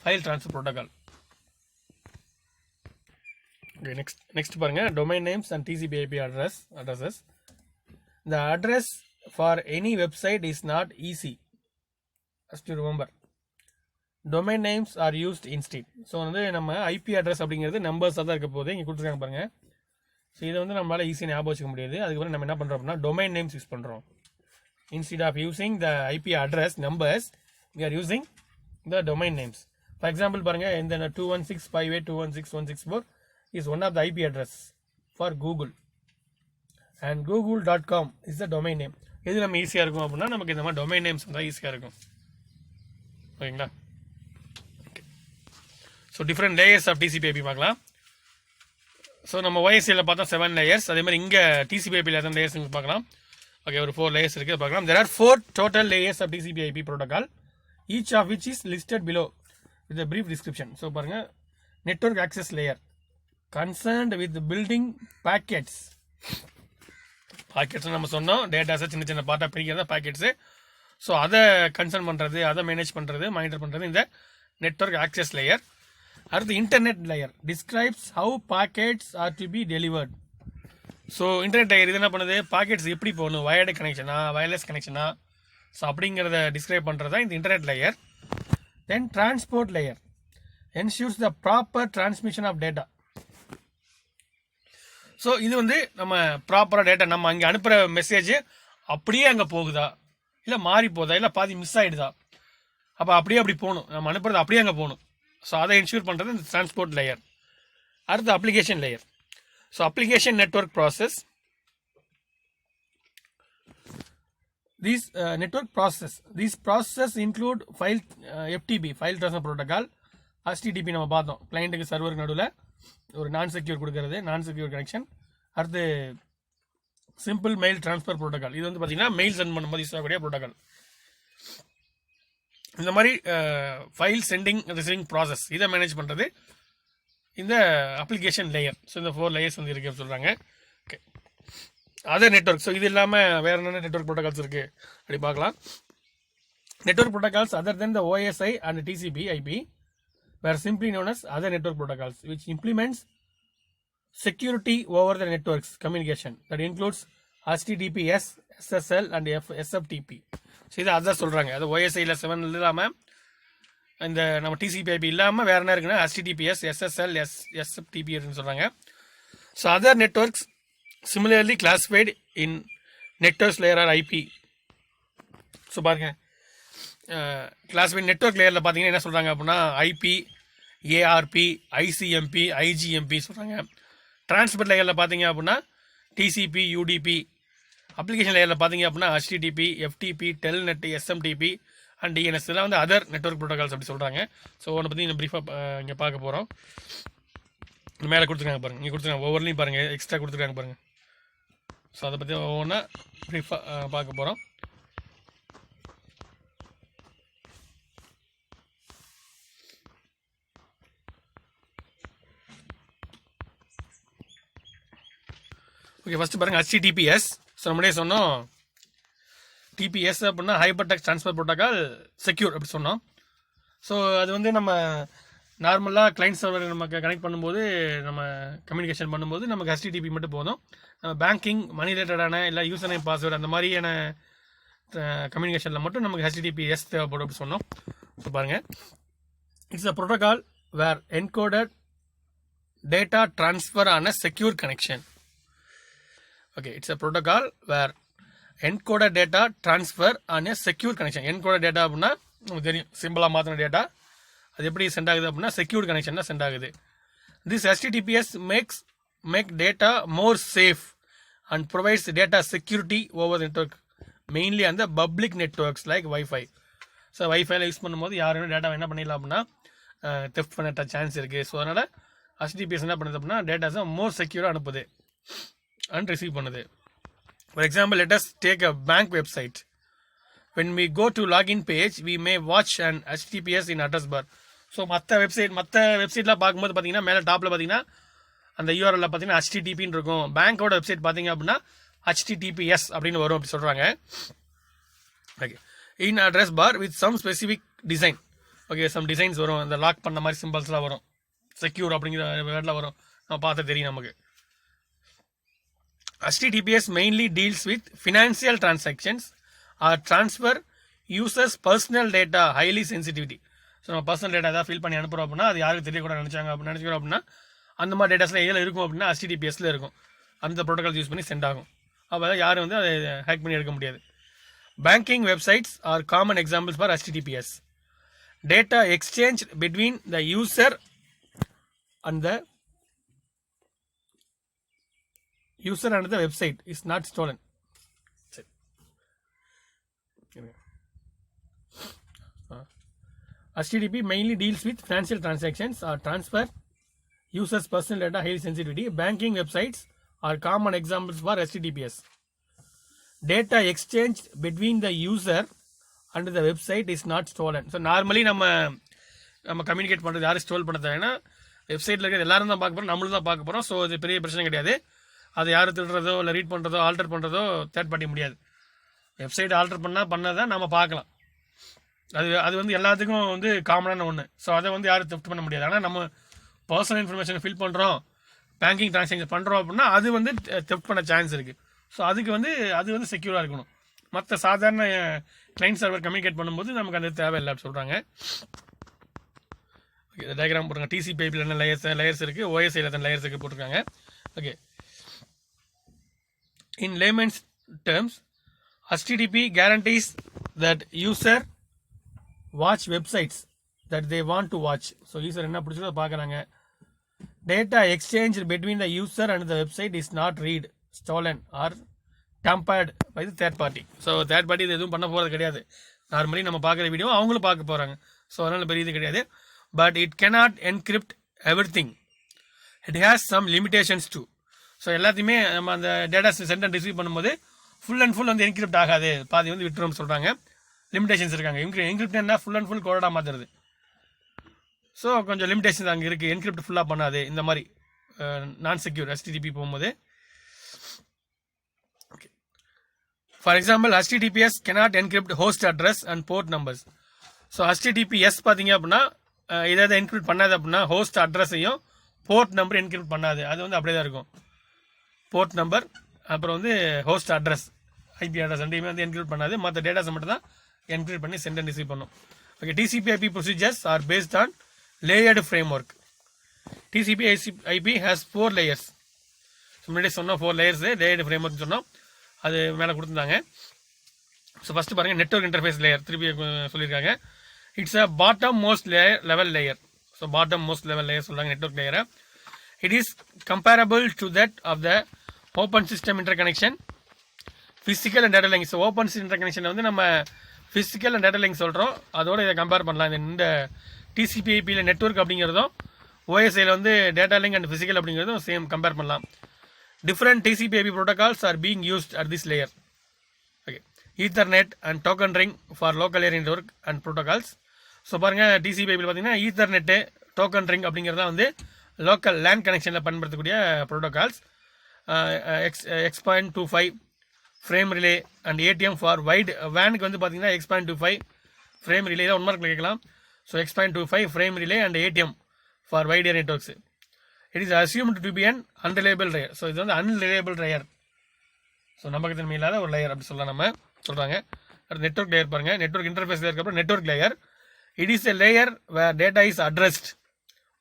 Speaker 1: file transfer protocol. Okay, next பாருங்க, domain names and TCP/IP addresses. The address for any website is not easy, as to remember. Domain names are used instead. So வந்து நம்ம IP address அப்படிங்கிறது நம்பர்ஸாக தான் இருக்க போகுது, இங்கே கொடுத்துருக்காங்க பாருங்க. ஸோ இதை வந்து நம்மளால் ஈஸியாக ஞாபகம் வச்சுக்க முடியாது. அதுக்கப்புறம் நம்ம என்ன பண்ணுறோம் அப்படின்னா டொமைன் நேம்ஸ் யூஸ் பண்ணுறோம். Instead of using the IP address numbers, we are using the domain names. For example பாருங்க, இந்த 216.58.216.164 is one of the IP address for Google, and google.com is the domain name. எது நம்ம ஈஸியாக இருக்கும் அப்படின்னா நமக்கு இந்த மாதிரி டொமைன் நேம்ஸ் தான் ஈஸியாக இருக்கும். ஓகேங்களா. So different layers of TCP/IP பார்க்கலாம். ஸோ நம்ம OSIயில் பார்த்தா 7 லேயர்ஸ், அதே மாதிரி இங்கே TCP/IPயில் எத்தனை லேயர்ஸ் பார்க்கலாம். ஓகே, ஒரு 4 லேயர்ஸ் இருக்குது பார்க்கலாம். There are 4 total layers of TCP/IP protocol, each of which is listed below with a brief description. So பாருங்கள், network access layer concerned with building packets. Packets நம்ம சொன்னோம், டேட்டாஸை சின்ன சின்ன பார்ட்டாக பிரிக்கிறதா பாக்கெட்ஸு. ஸோ அதை கன்சர்ன் பண்ணுறது, அதை மேனேஜ் பண்ணுறது, மானிட்டர் பண்ணுறது இந்த நெட்வொர்க் ஆக்சஸ் லேயர். அடுத்து internet layer describes how packets are to be delivered. So internet layer இது என்ன பண்ணுது, பாக்கெட்ஸ் எப்படி போகணும், வயர்டு கனெக்ஷனா, வயர்லெஸ் கனெக்ஷனா, ஸோ அப்படிங்கிறத டிஸ்கிரைப் பண்ணுறது தான் இந்த internet layer. Then transport layer ensures the proper transmission of data. So இது வந்து நம்ம ப்ராப்பராக டேட்டா நம்ம அங்கே அனுப்புகிற மெசேஜ் அப்படியே அங்கே போகுதா, இல்லை மாறி போகுதா, இல்லை பாதி மிஸ் ஆகிடுதா, அப்போ அப்படி போகணும், நம்ம அனுப்புறது அப்படியே அங்கே போகணும். ஸோ அதை இன்ஷூர் பண்ணுறது இந்த டிரான்ஸ்போர்ட் லேயர். அடுத்து application layer. So application network process. These process include FTP, file transfer protocol. HTTP நம்ம பார்த்தோம், கிளைண்ட்டுக்கு சர்வருக்கு நடுவில் ஒரு நான் செக்யூர் கொடுக்கறது, நான் செக்யூர் கனெக்ஷன். அடுத்து சிம்பிள் மெயில் ட்ரான்ஸ்ஃபர் ப்ரோட்டோகால், இது வந்து பார்த்தீங்கன்னா மெயில் சென்ட் பண்ணும்போது யூஸ் ஆகக்கூடிய ப்ரோட்டோகால். இந்த மாதிரி ஃபைல் சென்டிங் ரிசீவிங் ப்ராசஸ் இதை மேனேஜ் பண்ணுறது இந்த அப்ளிகேஷன் லேயர். ஸோ இந்த 4 லேயர்ஸ் வந்து இருக்குன்னு சொல்கிறாங்க. Okay, other network. ஸோ இது இல்லாமல் வேறு என்னென்ன நெட்வொர்க் ப்ரோட்டோகால்ஸ் இருக்குது அப்படி பார்க்கலாம். Network protocols other then the OSI and TCP/IP were simply known as other network protocols, which implements security over the network's communication. That includes HTTPS, SSL and SFTP. So இதை அதான் சொல்கிறாங்க. அது OSIயில் 7 இல்லாமல், இந்த நம்ம TCP/IP இல்லாமல் வேறு என்ன இருக்குன்னா HTTPS, SSL, SFTP அப்படின்னு சொல்கிறாங்க. So other networks similarly classified in networks layer are IP. So பாருங்கள், கிளாஸிஃபைட் நெட்வொர்க் லேயரில் பார்த்தீங்கன்னா என்ன சொல்கிறாங்க அப்படின்னா IP, ARP, ICMP, IGMP சொல்கிறாங்க. டிரான்ஸ்போர்ட் லேயரில் பார்த்தீங்க அப்படின்னா TCP, UDP. அப்ளிகேஷன் லேயரில் பார்த்தீங்க அப்படின்னா HTTP, FTP, Telnet, SMTP and DNS. இதெல்லாம் வந்து அதர் நெட்வொர்க் ப்ரோட்டோகால்ஸ் அப்படி சொல்கிறாங்க. ஸோ ஒன்று பற்றி நம்ம ப்ரீஃபாக இங்கே பார்க்க போகிறோம். மேலே கொடுத்துருக்காங்க பாருங்கள், இங்கே கொடுத்துருக்காங்க, ஒவ்வொருலையும் பாருங்கள் எக்ஸ்ட்ரா கொடுத்துருக்காங்க பாருங்கள். ஸோ அதை பற்றி ஒவ்வொன்றா ப்ரீஃபாக பார்க்க போகிறோம். ஓகே, ஃபஸ்ட்டு பாருங்கள் HTTPS. ஸோ நம்மளே சொன்னோம் டிபிஎஸ் அப்படின்னா hyper text transfer protocol secure அப்படி சொன்னோம். ஸோ அது வந்து நம்ம நார்மலாக கிளைண்ட் சர்வர் நமக்கு கனெக்ட் பண்ணும்போது நம்ம கம்யூனிகேஷன் பண்ணும்போது நமக்கு HTTP மட்டும் போதும். நம்ம பேங்கிங் மணி ரிலேட்டடான இல்லை யூசர் நேம் பாஸ்வேர்டு அந்த மாதிரியான கம்யூனிகேஷனில் மட்டும் நமக்கு HTTPS தேவைப்படும் அப்படி சொன்னோம். ஸோ பாருங்கள், it's a protocol where encoded data transfer on a secure connection. Okay, it's a protocol where encoded data transfer on a secure connection. Encoded data அப்படின்னா நமக்கு தெரியும், சிம்பிளாக மாற்றின டேட்டா அது எப்படி சென்ட் ஆகுது அப்படின்னா செக்யூர் கனெக்ஷன் தான் சென்ட் ஆகுது. This HTTPS make data more safe and provides data security over network, mainly அந்த public networks like wifi. So வைஃபைல யூஸ் பண்ணும்போது யாரும் டேட்டா என்ன பண்ணிடலாம் அப்படின்னா தெஃப்ட் பண்ண சான்ஸ் இருக்குது. ஸோ அதனால் HTTPS என்ன பண்ணுது அப்படின்னா டேட்டாஸை மோர் செக்யூராக அனுப்புது அண்ட் ரிசீவ் பண்ணுது. For example, let us take a bank website. When we go to login page, we may watch an HTTPS in address bar. So மற்ற வெப்சைட்லாம் பார்க்கும்போது பார்த்தீங்கன்னா மேலே டாப்பில் பார்த்தீங்கன்னா அந்த யூஆர்எல்ல பார்த்தீங்கன்னா HTTPன்னு இருக்கும். பேங்க்கோட வெப்சைட் பார்த்தீங்க அப்படின்னா HTTPS அப்படின்னு வரும் அப்படி சொல்கிறாங்க. Okay, in address bar with some specific design. Okay, some designs வரும், அந்த லாக் பண்ண மாதிரி சிம்பிள்ஸ்லாம் வரும், செக்யூர் அப்படிங்கிற வேர்டில் வரும், நம்ம பார்த்து தெரியும் நமக்கு. HTTPS mainly deals with financial transactions or transfer users personal data highly sensitivity. So நம்ம பர்சனல் டேட்டா ஏதாவது ஃபில் பண்ணி அனுப்புகிறோம் அப்படின்னா அது யாருக்கு தெரியக்கூடாது நினச்சிக்கிறோம் அப்படின்னா அந்த மாதிரி டேட்டாஸில் எதில் இருக்கும் அப்படின்னா HTTPSல இருக்கும். அந்த ப்ரோட்டோகால் யூஸ் பண்ணி சென்ட் ஆகும். அப்போ யாரும் வந்து அதை ஹேக் பண்ணி எடுக்க முடியாது. Banking websites are common examples for HTTPS. Data exchange between the user and the user and the website is not stolen. HTTP mainly deals with financial transactions or transfer users personal data highly sensitivity. Banking websites are common examples for HTTPS. Data exchange between the user and the website is not stolen. So normally நம்ம communicate பண்ணுறது யாரும் stole பண்ண தேவைன்னா வெப்சைட்டில் இருக்கிற எல்லாரும் தான் பார்க்க போகிறோம், நம்மளும் தான் பார்க்க போகிறோம். ஸோ இது பெரிய பிரச்சனை கிடையாது. அதை யாரும் திருடுறதோ இல்லை ரீட் பண்ணுறதோ ஆல்டர் பண்ணுறதோ தேர்ட் பார்ட்டி முடியாது. வெப்சைட் ஆல்டர் பண்ணால் நம்ம பார்க்கலாம். அது வந்து எல்லாத்துக்கும் வந்து காமனான ஒன்று. ஸோ அதை வந்து யாரும் தெஃப்ட் பண்ண முடியாது. ஆனால் நம்ம பர்சனல் இன்ஃபர்மேஷனை ஃபில் பண்ணுறோம், பேங்கிங் ட்ரான்சாக்ஷன் பண்ணுறோம் அப்படின்னா அது வந்து தெஃப்ட் பண்ண சான்ஸ் இருக்குது. ஸோ அது வந்து செக்யூராக இருக்கணும். மற்ற சாதாரண கிளைண்ட் சர்வர் கம்யூனிகேட் பண்ணும்போது நமக்கு அது தேவையில்லை அப்படின்னு சொல்கிறாங்க. ஓகே, டயக்ராம் போட்டுருங்க. TCP/IP என்ன லேயர்ஸ் இருக்குது, OSI எத்தனை லேயர்ஸ் இருக்குது போட்டிருக்காங்க. Okay, in layman's terms, HTTP guarantees that user watch websites that they want to watch. So user என்ன பிடிச்சதோ பார்க்குறாங்க. Data exchange between the user and the website is not read, stolen or tampered by the third party. So third party இது எதுவும் பண்ண போகிறது கிடையாது. Normally நம்ம பார்க்குற video அவங்களும் பார்க்க போகிறாங்க. ஸோ அதனால் பெரிய இது கிடையாது. But it cannot encrypt everything. It has some limitations too. So எல்லாத்தையுமே நம்ம அந்த டேட்டா சென்ட் அண்ட் ரிசீவ் பண்ணும்போது ஃபுல் அண்ட் ஃபுல் வந்து என்கிரிப்ட் ஆகாது, பாதி வந்து விட்டுரும் சொல்கிறாங்க. லிமிடேஷன்ஸ் இருக்காங்க. என்கிரிப்ட்னா ஃபுல் அண்ட் ஃபுல் கோடாக மாற்றுறது. ஸோ கொஞ்சம் லிமிடேஷன்ஸ் அங்கே இருக்குது. என்கிரிப்ட் ஃபுல்லாக பண்ணாது இந்த மாதிரி நான் செக்யூர் HTTP போகும்போது. Okay, for example HTTPS cannot encrypt host address and port numbers. So HTTPS பார்த்தீங்க அப்படின்னா இதை என்கிரிப்ட் பண்ணாது அப்படின்னா ஹோஸ்ட் அட்ரஸையும் போர்ட் நம்பர் என்கிரிப்ட் பண்ணாது. அது வந்து அப்படியே தான் இருக்கும். போர்ட் நம்பர் அப்புறம் வந்து ஹோஸ்ட் அட்ரஸ் IP அட்ரஸ் ரெண்டையுமே வந்து என்கிரிப்ட் பண்ணாது. மற்ற டேட்டாஸை மட்டும் தான் என்கிரிப்ட் பண்ணி சென்ட் அண்ட் ரிசீவ் பண்ணும். Okay, TCP/IP procedures are based on layered framework. TCP/IP has 4 layers. முன்னாடி சொன்னோம் 4 layers லேயர்டு ஃப்ரேம் ஒர்க் சொன்னோம், அது மேலே கொடுத்துருந்தாங்க. ஸோ ஃபஸ்ட்டு பாருங்கள், நெட்வொர்க் இன்டர்ஃபேஸ் லேயர் திருப்பி சொல்லியிருக்காங்க. It's a bottom most level layer. So bottom most level layer சொல்கிறாங்க நெட்வொர்க் லேயரை. It is comparable to that of the open system interconnection, physical and data link. So open system interconnection வந்து நம்ம physical and data link சொல்கிறோம், அதோடு இதை compare பண்ணலாம். இந்த TCP/IP network அப்படிங்கிறதும் OSIயில் வந்து டேட்டா லிங்க் அண்ட் ஃபிசிக்கல் அப்படிங்கிறதும் சேம் கம்பேர் பண்ணலாம். Different TCP/IP protocols are being used at this layer. Okay, ethernet and token ring for local area network and protocols. So பாருங்கள், TCP/IP பார்த்தீங்கன்னா Ethernet token ring அப்படிங்கிறதா வந்து local land கனெக்ஷனில் பயன்படுத்தக்கூடிய protocols. X.25 frame relay and ATM for wide வேனுக்கு வந்து பார்த்தீங்கன்னா X.25 frame relay தான் 1 மார்க்கில் கேட்கலாம். So X.25 frame relay and ATM for wide area networks. It is assumed to be an unreliable layer. So இது வந்து அன்ரிலேபிள் லேயர், ஸோ நம்பகத்தன்மை இல்லாத ஒரு லேயர் அப்படி சொல்லலாம் நம்ம சொல்கிறாங்க. அடுத்து நெட்ஒர்க் லேயர் பாருங்கள். நெட்ஒர்க் இன்டர்ஃபேஸ் லேயருக்கு அப்புறம் network layer. It is a layer where data is addressed,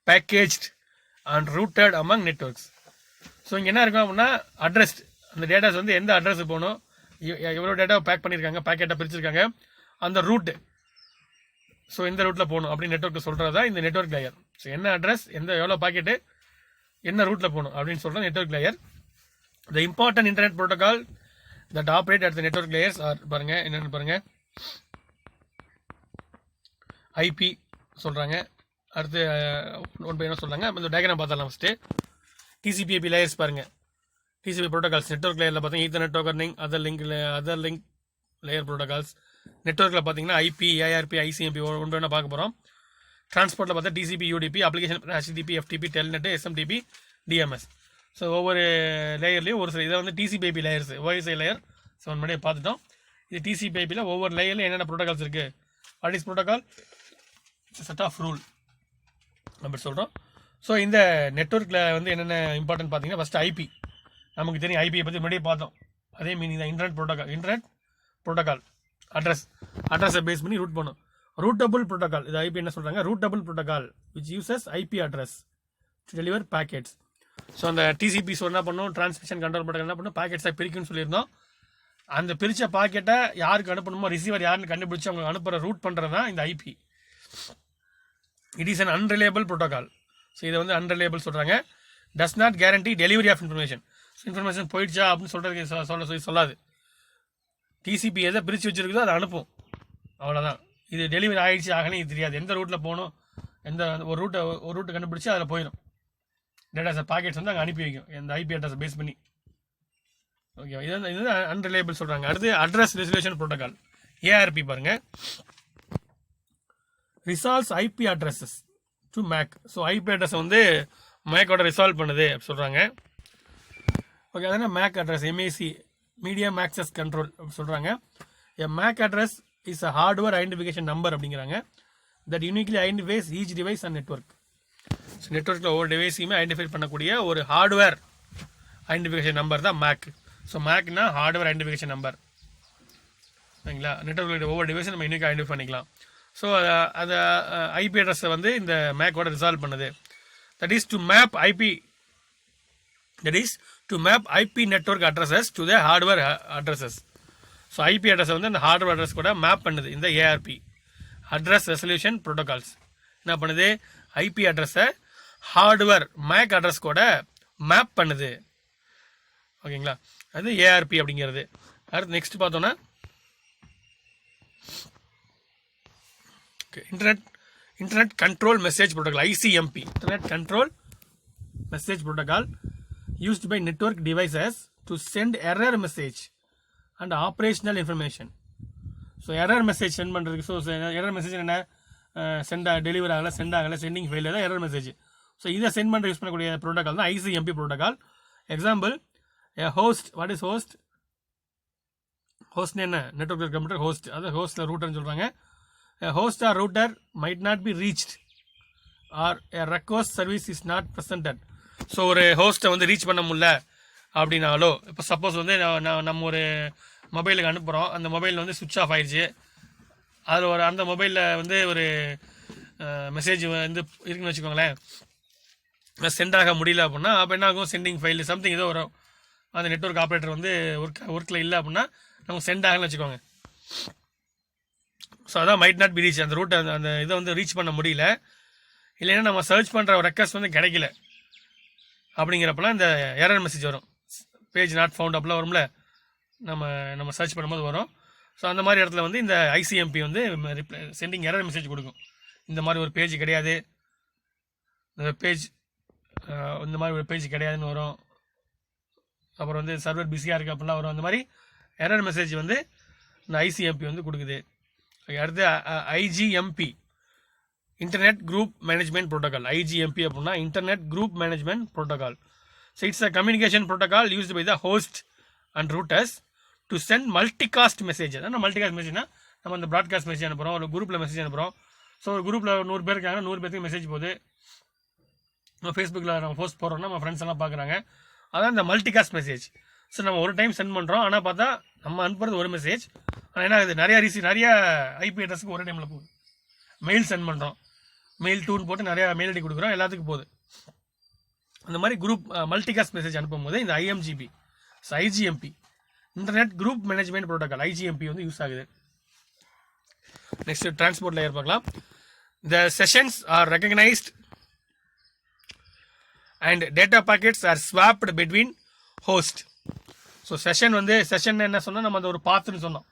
Speaker 1: packaged and routed among networks. So இங்கே என்ன இருக்கும் அப்படின்னா அட்ரஸ்ட், அந்த டேட்டாஸ் வந்து எந்த அட்ரஸுக்கு போகணும், எவ்வளோ டேட்டா பேக் பண்ணியிருக்காங்க, பேக்கெட்டாக பிரிச்சிருக்காங்க, அந்த ரூட்டு, ஸோ இந்த ரூட்டில் போகணும் அப்படின்னு நெட்ஒர்க்கு சொல்கிறது தான் இந்த நெட்ஒர்க் லேயர். ஸோ என்ன அட்ரஸ், எவ்வளோ பாக்கெட்டு, என்ன ரூட்டில் போகணும் அப்படின்னு சொல்கிறது network layer. The important internet protocol that operate at the network layers are பாருங்கள் என்னென்னு பாருங்கள். ஐபி சொல்கிறாங்க. அடுத்து ஒன் பை என்ன சொல்கிறாங்க, இந்த டயக்ராம் பார்த்தலாம். ஃபஸ்ட்டு டிசிபி லேயர்ஸ் பாருங்கள். டிசிபி ப்ரோட்டோகால்ஸ் நெட்ஒர்க் லேயரில் பார்த்தீங்கன்னா ethernet token ring, other link layer protocols. நெட்ஒர்க்கில் பார்த்தீங்கன்னா ஐபி, ஏஆர்பி, ஐசிஎம்பி ஒன்று வேணால் பார்க்க போகிறோம். டிரான்ஸ்போர்ட்டில் பார்த்தா TCP, UDP, application HTTP, FTP, telnet, SMTP, DNS. So ஒவ்வொரு லேயர்லேயும் ஒரு சில இதை வந்து டிசிபி லேயர்ஸ், ஓஎஸ்ஐ லேயர் 7 முன்னாடியே பார்த்துட்டோம். இது டிசிபியில் ஒவ்வொரு லேயரில் என்னென்ன ப்ரோட்டோகால்ஸ் இருக்குது, what is protocol, set of rule அப்படி சொல்கிறோம். ஸோ இந்த நெட்ஒர்க்கில் வந்து என்னென்ன இம்பார்ட்டன்ட் பார்த்தீங்கன்னா ஃபஸ்ட்டு ஐபி. நமக்கு தெரியும் ஐபியை பற்றி முன்னாடியே பார்த்தோம். அதே மீனிங் தான் இன்டர்நெட் ப்ரோட்டோகால். அட்ரஸை பேஸ் பண்ணி ரூட் பண்ணும். ரூட்டபிள் ப்ரோட்டோகால், இது ஐபி என்ன சொல்கிறாங்க, routable protocol which uses IP address to deliver packets. So அந்த டிசிபி என்ன பண்ணும், டிரான்ஸ்மிஷன் கண்ட்ரோல் ப்ரோட்டோகால் என்ன பண்ணும், பேக்கெட்ஸை பிரிக்கும்னு சொல்லியிருந்தோம். அந்த பிரித்த பாக்கெட்டை யாருக்கு அனுப்பணுமோ, ரிசீவர் யாருன்னு கண்டுபிடிச்சி அவங்க அனுப்புகிற ரூட் பண்ணுறது தான் இந்த IP. It is an unreliable protocol. So இதை வந்து அன்ரிலேபிள் சொல்கிறாங்க. Does not guarantee delivery of information. Information போயிடுச்சா அப்படின்னு சொல்கிறதுக்கு சொல்லாது. டிசிபி எதை பிரித்து வச்சுருக்குதோ அதை அனுப்பும், அவ்வளோதான். இது டெலிவரி ஆகிடுச்சு ஆகணும் இது தெரியாது. எந்த ரூட்டில் போகணும், எந்த ஒரு ரூட்டை கண்டுபிடிச்சி அதில் போயிடும். டேட்டாஸை பாக்கெட்ஸ் வந்து அங்கே அனுப்பி வைக்கும் இந்த ஐபி அட்ரஸை பேஸ் பண்ணி. ஓகே, இது அன்ரிலேபிள் சொல்கிறாங்க. அடுத்து அட்ரஸ் ரெசல்யூஷன் ப்ரோட்டோகால், ஏஆர்பி பாருங்கள். Resolves IP addresses to MAC. So IP அட்ரஸை வந்து மேக்கோட ரிசால்வ் பண்ணுது அப்படி சொல்கிறாங்க. ஓகே, அதனால் MAC address, MAC, medium access control அப்படி சொல்கிறாங்க. A MAC address is a hardware identification number அப்படிங்கிறாங்க. That uniquely identifies each device and network. So நெட்ஒர்க்கில் ஒவ்வொரு டிவைஸையுமே ஐடென்டிஃபை பண்ணக்கூடிய ஒரு ஹார்ட்வேர் ஐடென்டிஃபிகேஷன் நம்பர் தான் மேக். ஸோ மேக்னா ஹார்ட்வேர் ஐடென்டிஃபிகேஷன் நம்பர், சரிங்களா. நெட்ஒர்க்கில் ஒவ்வொரு டிவைஸும் நம்ம யூனிக்காக ஐடென்டிஃபை பண்ணிக்கலாம். ஸோ அந்த ஐபி அட்ரஸை வந்து இந்த மேக்கோட ரிசால்வ் பண்ணுது. That is to map IP network addresses to the hardware addresses. So IP அட்ரஸை வந்து அந்த ஹார்ட்வேர் அட்ரஸ் கூட மேப் பண்ணுது இந்த ஏஆர்பி, அட்ரஸ் ரெசல்யூஷன் ப்ரோட்டோகால்ஸ். என்ன பண்ணுது, ஐபி அட்ரஸை ஹார்ட்வேர் மேக் அட்ரஸ் கூட மேப் பண்ணுது. ஓகேங்களா, அது ஏஆர்பி அப்படிங்கிறது. அடுத்து நெக்ஸ்ட் பார்த்தோன்னா internet control message protocol, ICMP. Internet control message protocol used by network devices to send error message and operational information. So error message send பண்ணுறதுக்கு, so error message என்ன, delivery ஆகலை, sent ஆகலை, sending failure தான் error message. So இதை send பண்ணுற use பண்ணக்கூடிய protocol தான் ICMP protocol. Example, host, what is host? ஹோஸ்ட்னு என்ன, நெட்ஒர்க் கம்ப்யூட்டர் ஹோஸ்ட், அது ஹோஸ்ட்டில் ரூட்டர்னு சொல்கிறாங்க. Host or router might not be reached or a requested service is not presented. So ஒரு ஹோஸ்ட்டை வந்து ரீச் பண்ண முடியல அப்படின்னாலோ, இப்போ சப்போஸ் வந்து நம்ம ஒரு மொபைலுக்கு அனுப்புகிறோம், அந்த மொபைலில் வந்து சுவிட்ச் ஆஃப் ஆயிடுச்சு, அதில் அந்த மொபைலில் வந்து ஒரு மெசேஜ் வந்து இருக்குன்னு வச்சுக்கோங்களேன், சென்ட் ஆக முடியல அப்படின்னா அப்போ என்ன ஆகும், சென்டிங் ஃபைல் சம்திங் ஏதோ வரும். அந்த நெட்ஒர்க் ஆப்ரேட்டர் வந்து ஒர்க்கில் இல்லை அப்படின்னா நமக்கு சென்ட் ஆகலன்னு வச்சுக்கோங்க. ஸோ அதான் மைட் நாட் பி ரீச், அந்த ரூட்டை அந்த இதை வந்து ரீச் பண்ண முடியல, இல்லைன்னா நம்ம சர்ச் பண்ணுற ரெக்வஸ்ட் வந்து கிடைக்கல அப்படிங்கிறப்பெல்லாம் இந்த எரர் மெசேஜ் வரும். பேஜ் நாட் ஃபவுண்ட் அப்படிலாம் வரும்ல, நம்ம சர்ச் பண்ணும்போது வரும். ஸோ அந்த மாதிரி இடத்துல வந்து இந்த ஐசிஎம்பி வந்து சென்டிங் எரர் மெசேஜ் கொடுக்கும். இந்த மாதிரி ஒரு பேஜ் கிடையாது, இந்த மாதிரி ஒரு பேஜ் கிடையாதுன்னு வரும். அப்புறம் வந்து சர்வர் பிஸியாக இருக்குது அப்படிலாம் வரும். அந்த மாதிரி எரர் மெசேஜ் வந்து இந்த ஐசிஎம்பி வந்து கொடுக்குது. அடுத்து IGMP, internet group management protocol. IGMP அப்படின்னா internet group management protocol. So it's a communication protocol used by the host and routers to send multicast message. அதான் மல்டிகாஸ்ட் மெசேஜ்னா நம்ம அந்த ப்ராட்காஸ்ட் மெசேஜ் அனுப்புகிறோம், ஒரு குரூப்பில் மெசேஜ் அனுப்புகிறோம். ஸோ ஒரு குரூப்பில் 100 பேர் இருக்காங்க, 100 பேருக்கு மெசேஜ் போகுது. நம்ம ஃபேஸ்புக்கில் நம்ம போஸ்ட் போடுறோம்னா நம்ம ஃப்ரெண்ட்ஸ் எல்லாம் பார்க்குறாங்க. அதான் இந்த மல்டிகாஸ்ட் மெசேஜ். ஸோ நம்ம ஒரு டைம் சென்ட் பண்ணுறோம், ஆனால் பார்த்தா நம்ம அனுப்புறது ஒரு மெசேஜ், ஆனால் என்ன ஆகுது, நிறைய ஐபி அட்ரஸுக்கு ஒரே டைமில் போகுது. மெயில் சென்ட் பண்ணுறோம், மெயில் டூன்னு போட்டு நிறையா மெயில் ஐடி கொடுக்குறோம், எல்லாத்துக்கும் போகுது. அந்த மாதிரி குரூப் மல்டிகாஸ்ட் மெசேஜ் அனுப்பும்போது இந்த IMGP, IGMP, internet group management protocol, IGMP வந்து யூஸ் ஆகுது. நெக்ஸ்ட் டிரான்ஸ்போர்ட் லேயர் பார்க்கலாம். The sessions are recognized and data packets are swapped between host. So session என்ன சொன்னால் நம்ம அந்த ஒரு பாத்துன்னு சொன்னோம்,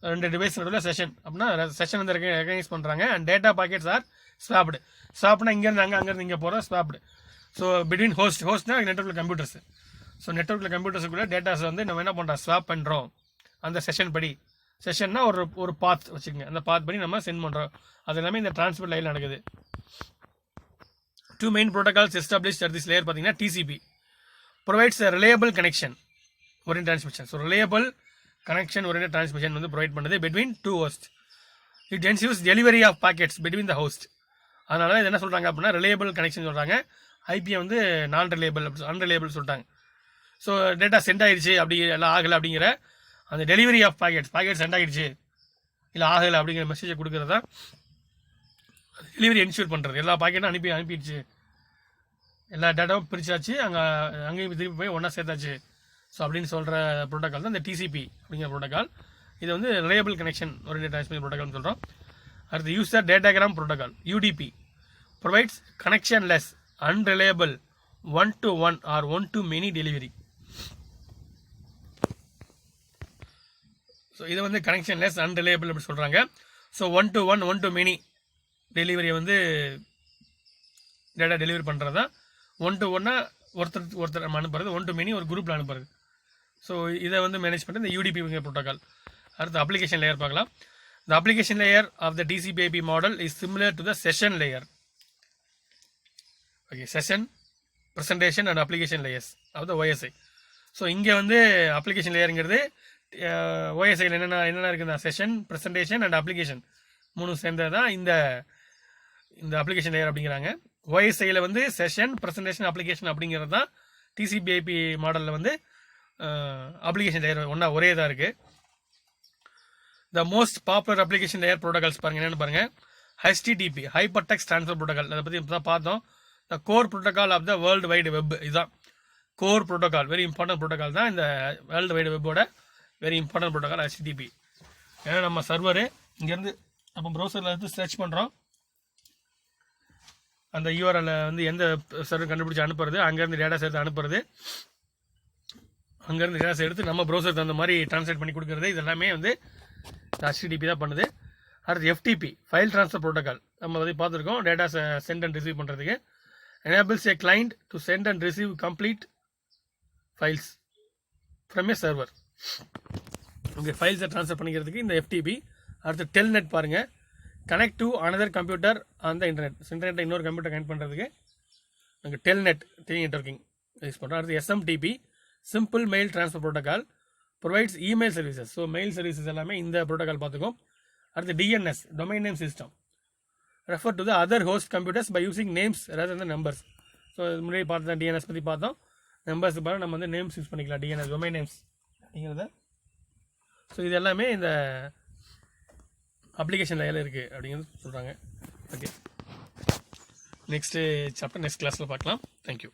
Speaker 1: 2 டிவைஸ் நடுவில் செஷன் அப்படின்னா செஷன் வந்து ரெகனைஸ் பண்ணுறாங்க. And data packets are swapped. ஸ்வாப்னா இங்கேருந்து அங்கேருந்து இங்கே போகிற ஸ்வாப்டு. ஸோ பிட்வீன் ஹோஸ்ட்னா நெட்வொர்க்கில் கம்ப்யூட்டர்ஸ். ஸோ நெட்வொர்க்கில் கம்ப்யூட்டர்ஸுக்குள்ள டேட்டாஸ் வந்து நம்ம என்ன பண்ணுறோம், ஸ்வாப் பண்ணுறோம். அந்த செஷன் படி, செஷன்னா ஒரு பாத் வச்சுக்கோங்க, அந்த பாத் படி நம்ம சென்ட் பண்ணுறோம். அது எல்லாமே இந்த டிரான்ஸ்போர்ட் லைனில் நடக்குது. 2 main protocols established at this layer பார்த்தீங்கன்னா TCP provides a reliable connection oriented transmission. So reliable connection oriented transmission வந்து ப்ரொவைட் பண்ணுது between 2 hosts. It ensures delivery of packets between the host. அதனால இது என்ன சொல்கிறாங்க அப்படின்னா ரிலேபிள் கனெக்ஷன் சொல்கிறாங்க. ஐபியை வந்து அன்ரிலேபிள் சொல்லிட்டாங்க. ஸோ டேட்டா சென்ட் ஆகிடுச்சு, அப்படி எல்லாம் ஆகலை அப்படிங்கிற அந்த டெலிவரி ஆஃப் பாக்கெட் சென்ட் ஆகிடுச்சு இல்லை ஆகலை அப்படிங்கிற மெசேஜை கொடுக்குறதா டெலிவரி என்ஷூர் பண்ணுறது. எல்லா பாக்கெட்டும் அனுப்பிடுச்சு, எல்லா டேட்டாவும் பிரிச்சாச்சு, அங்கேயும் திருப்பி போய் ஒன்றா சேர்த்தாச்சு. ஸோ அப்படின்னு சொல்கிற ப்ரோட்டோக்கால் தான் இந்த TCP அப்படிங்கிற ப்ரோட்டோக்கால். இது வந்து ரிலையபிள் கனெக்ஷன் ஓரியன்டட் டிரான்ஸ்மிஷன் ப்ரோட்டோக்கால்னு சொல்கிறோம். அடுத்து user datagram protocol UDP provides connectionless unreliable 1-to-1 or 1-to-many delivery. So இது வந்து கனெக்ஷன்லெஸ் அன்ரிலையபிள் அப்படி சொல்கிறாங்க. ஸோ 1-to-1 1-to-many டெலிவரியை வந்து டேட்டா டெலிவரி பண்ணுறது தான். 1-to-1 ஒருத்தர் நம்ம அனுப்புறது, 1-to-many ஒரு குரூப்பில் அனுப்புறது. ஸோ இதை வந்து மேனேஜ் பண்ணுறது இந்த UDP ப்ரோட்டோக்கால். அடுத்து அப்ளிகேஷன் லேயர் பார்க்கலாம். The application layer of the TCP/IP model is similar to the session layer. Okay, session, presentation and application layers of the OSI. So இங்கே வந்து அப்ளிகேஷன் லேயருங்கிறது OSIயில் என்னென்ன இருக்குதுன்னா செஷன், ப்ரெசன்டேஷன் அண்ட் அப்ளிகேஷன் 3 சேர்ந்தது தான் இந்த application layer அப்படிங்கிறாங்க. OSIயில் வந்து செஷன், ப்ரெசன்டேஷன், அப்ளிகேஷன் அப்படிங்கிறது தான். TCP/IP மாடலில் வந்து அப்ளிகேஷன் லேயர் ஒரே இதாக இருக்குது. The most popular application layer protocols பாருங்கள், என்னென்னு பாருங்கள். HTTP, hypertext transfer protocol, அதை பற்றி இப்போ தான் பார்த்தோம். The core protocol of the world wide web, இதுதான் core protocol, very important protocol தான் இந்த வேர்ல்டு வைடு வெப்போட வெரி இம்பார்ட்டன்ட் ப்ரோட்டோகால் HTTP. ஏன்னா நம்ம சர்வரு இங்கேருந்து நம்ம ப்ரௌசரில் வந்து சர்ச் பண்ணுறோம், அந்த URL வந்து எந்த சர்வர் கண்டுபிடிச்சி அனுப்புறது, அங்கேருந்து டேட்டாஸ் எடுத்து அனுப்புறது, அங்கேருந்து டேட்டாஸ் எடுத்து நம்ம ப்ரௌசருக்கு தகுந்த மாதிரி ட்ரான்ஸ்லேட் பண்ணி கொடுக்குறது, இது எல்லாமே வந்து HTTP தான் பண்ணுது. அடுத்து FTP, ஃபைல் ட்ரான்ஸ்ஃபர் ப்ரோட்டோகால், நம்ம வந்து பார்த்துருக்கோம். டேட்டாஸை சென்ட் அண்ட் ரிசீவ் பண்ணுறதுக்கு enables a client to send and receive complete files from a server. Okay, ஃபைல்ஸை ட்ரான்ஸ்ஃபர் பண்ணிக்கிறதுக்கு இந்த FTP. அடுத்து டெல்நெட் பாருங்கள், connect to another computer on the internet. இன்டர்நெட்டை இன்னொரு கம்ப்யூட்டர் கனெக்ட் பண்ணுறதுக்கு நாங்கள் டெல்நெட் நெட்வொர்க்கிங் யூஸ் பண்ணுறோம். அடுத்து SMTP, simple mail transfer protocol, provides email services. So mail services எல்லாமே இந்த ப்ரோட்டோகால் பார்த்துக்கோம். அடுத்து DNS, domain name system, refer to the other host computers by using names rather than numbers. So முன்னாடி பார்த்தோம் DNS பற்றி பார்த்தோம். நம்பர்ஸ் பாரு நம்ம வந்து நேம்ஸ் யூஸ் பண்ணிக்கலாம், DNS டொமைன் நேம்ஸ் அப்படிங்கிறத. ஸோ இது எல்லாமே இந்த அப்ளிகேஷன் லேயரில் இருக்குது அப்படிங்கிறது சொல்கிறாங்க. ஓகே, நெக்ஸ்ட்டு சாப்டர் நெக்ஸ்ட் கிளாஸில் பார்க்கலாம். தேங்க்யூ.